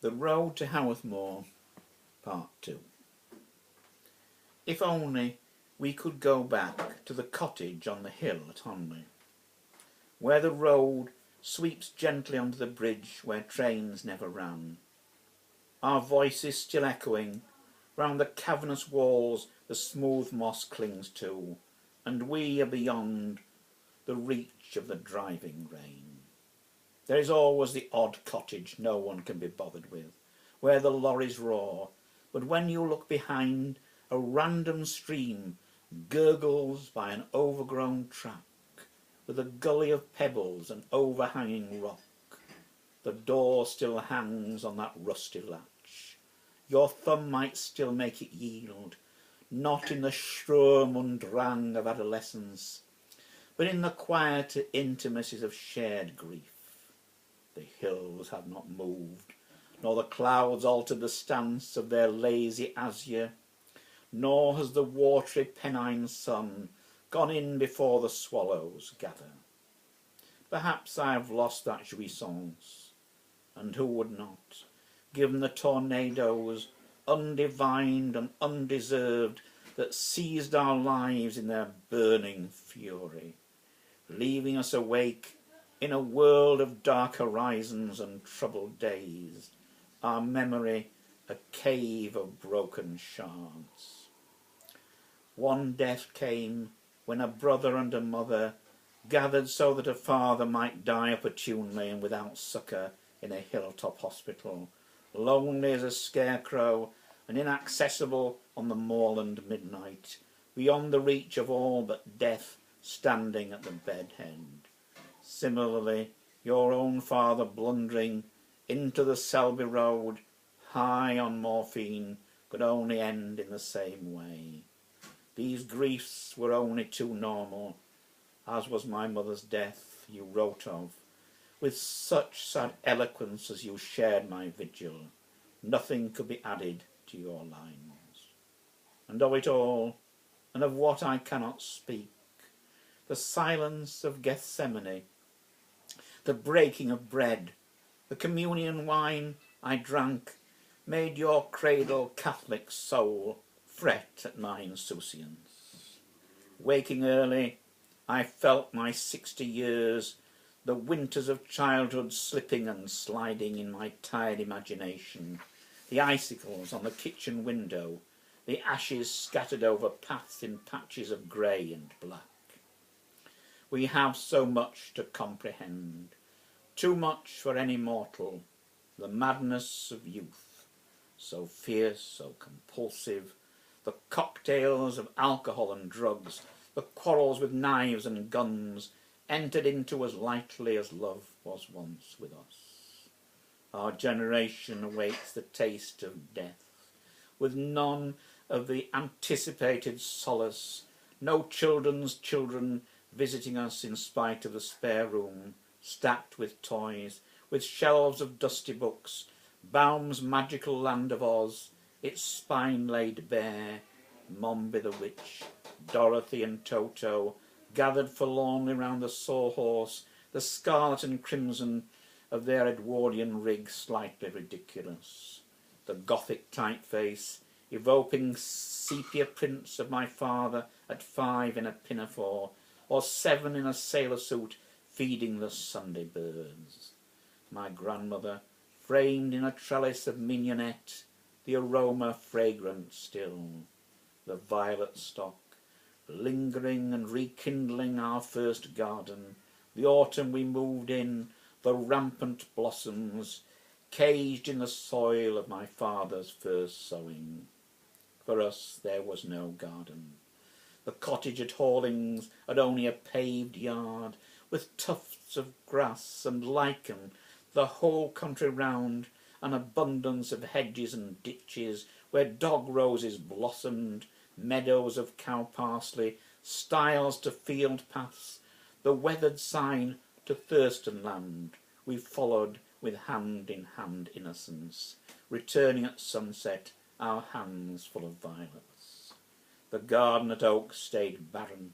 The Road to HAWORTH Moor, Part 2. If only we could go back to the cottage on the hill at Honley, where the road sweeps gently under the bridge where trains never ran, our voices still echoing round the cavernous walls the smooth moss clings to, and we are beyond the reach of the driving rain. There is always the odd cottage no one can be bothered with, where the lorries roar, but when you look behind, a random stream gurgles by an overgrown track, with a gully of pebbles and overhanging rock. The door still hangs on that rusty latch. Your thumb might still make it yield, not in the Sturm und Drang of adolescence, but in the quiet intimacies of shared grief. The hills have not moved, nor the clouds altered the stance of their lazy azure, nor has the watery Pennine sun gone in before the swallows gather. Perhaps I have lost that jouissance, and who would not, given the tornadoes, undivined and undeserved, that seized our lives in their burning fury, leaving us awake in a world of dark horizons and troubled days, our memory a cave of broken shards. One death came when a brother and a mother gathered so that a father might die opportunely and without succour in a hilltop hospital, lonely as a scarecrow and inaccessible on the moorland midnight, beyond the reach of all but death standing at the bed end. Similarly, your own father blundering into the Selby Road, high on morphine, could only end in the same way. These griefs were only too normal, as was my mother's death you wrote of, with such sad eloquence as you shared my vigil. Nothing could be added to your lines. And of it all, and of what I cannot speak, the silence of Gethsemane, the breaking of bread, the communion wine I drank, made your cradle Catholic soul fret at my insouciance. Waking early, I felt my 60 years, the winters of childhood slipping and sliding in my tired imagination, the icicles on the kitchen window, the ashes scattered over paths in patches of grey and black. We have so much to comprehend, too much for any mortal, the madness of youth, so fierce, so compulsive, the cocktails of alcohol and drugs, the quarrels with knives and guns, entered into as lightly as love was once with us. Our generation awaits the taste of death, with none of the anticipated solace, no children's children visiting us in spite of the spare room, stacked with toys, with shelves of dusty books, Baum's magical land of Oz, its spine laid bare, Mombi the witch, Dorothy and Toto, gathered forlornly round the sawhorse, the scarlet and crimson of their Edwardian rig slightly ridiculous, the Gothic typeface, evoking sepia prints of my father at 5 in a pinafore, or 7 in a sailor suit feeding the Sunday birds. My grandmother, framed in a trellis of mignonette, the aroma fragrant still, the violet stock, lingering and rekindling our first garden, the autumn we moved in, the rampant blossoms, caged in the soil of my father's first sowing. For us there was no garden. The cottage at Hawlings had only a paved yard, with tufts of grass and lichen, the whole country round, an abundance of hedges and ditches, where dog roses blossomed, meadows of cow parsley, stiles to field paths, the weathered sign to Thurston land, we followed with hand-in-hand innocence, returning at sunset, our hands full of violets. The garden at Oak stayed barren,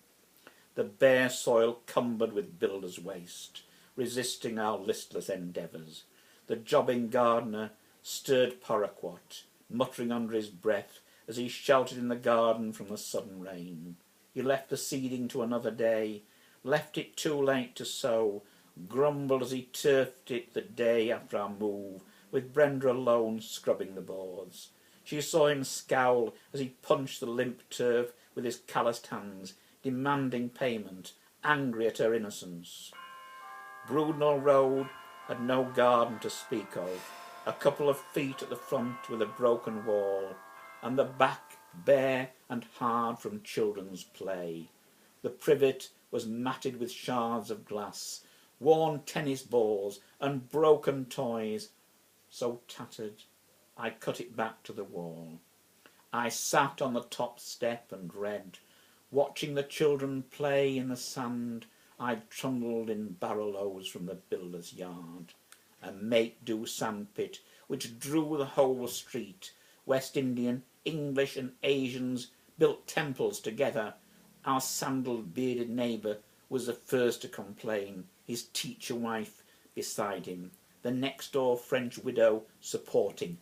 the bare soil cumbered with builder's waste, resisting our listless endeavours, the jobbing gardener stirred paraquat, muttering under his breath as he sheltered in the garden from the sudden rain. He left the seeding to another day, left it too late to sow, grumbled as he turfed it the day after our move, with Brenda alone scrubbing the boards. She saw him scowl as he punched the limp turf with his calloused hands, demanding payment, angry at her innocence. Broodnall Road had no garden to speak of, a couple of feet at the front with a broken wall, and the back bare and hard from children's play. The privet was matted with shards of glass, worn tennis balls and broken toys, so tattered I cut it back to the wall. I sat on the top step and read, watching the children play in the sand I'd trundled in barrel-loads from the builder's yard. A make-do sandpit which drew the whole street. West Indian, English and Asians built temples together. Our sandalled bearded neighbour was the first to complain, his teacher wife beside him, the next door French widow supporting.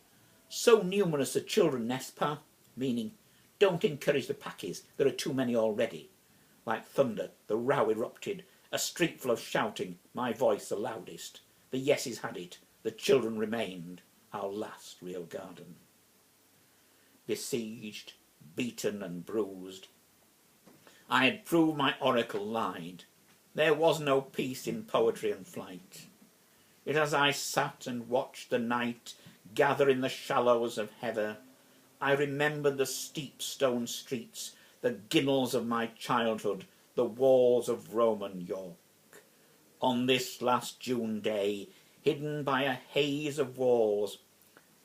So numerous the children, n'est-ce pas? Meaning, don't encourage the packies, there are too many already. Like thunder, the row erupted, a street full of shouting, my voice the loudest. The yeses had it, the children remained, our last real garden. Besieged, beaten and bruised, I had proved my oracle lied. There was no peace in poetry and flight. Yet as I sat and watched the night gather in the shallows of heather, I remembered the steep stone streets, the ginnels of my childhood, the walls of Roman York. On this last June day, hidden by a haze of walls,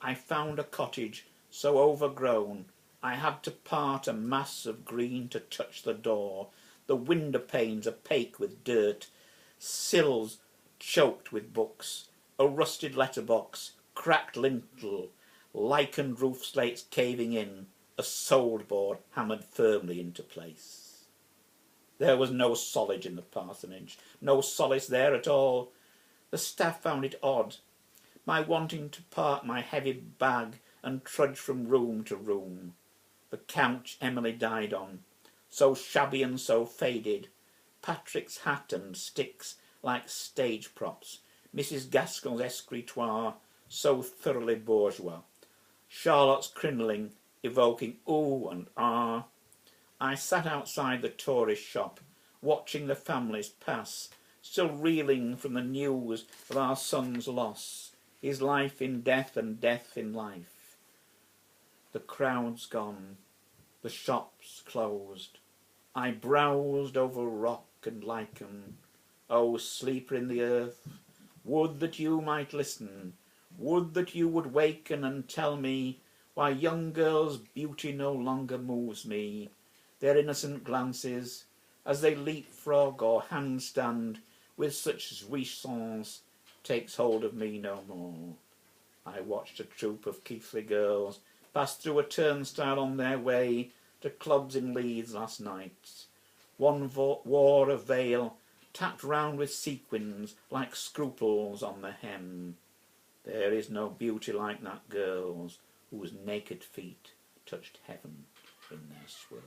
I found a cottage so overgrown I had to part a mass of green to touch the door, the window panes opaque with dirt, sills choked with books, a rusted letterbox, cracked lintel, lichened roof slates caving in, a sold board hammered firmly into place. There was no solace in the parsonage, no solace there at all. The staff found it odd, my wanting to part my heavy bag and trudge from room to room. The couch Emily died on, so shabby and so faded, Patrick's hat and sticks like stage props, Mrs. Gaskell's escritoire so thoroughly bourgeois, Charlotte's crinoline evoking ooh and ah. I sat outside the tourist shop, watching the families pass, still reeling from the news of our son's loss, his life in death and death in life. The crowd's gone, the shops closed. I browsed over rock and lichen. O sleeper in the earth, would that you might listen, would that you would waken and tell me why young girls' beauty no longer moves me, their innocent glances, as they leapfrog or handstand with such jouissance, takes hold of me no more. I watched a troop of Keighley girls pass through a turnstile on their way to clubs in Leeds last night. One wore a veil tacked round with sequins like scruples on the hem. There is no beauty like that girl's, whose naked feet touched heaven in their swirl.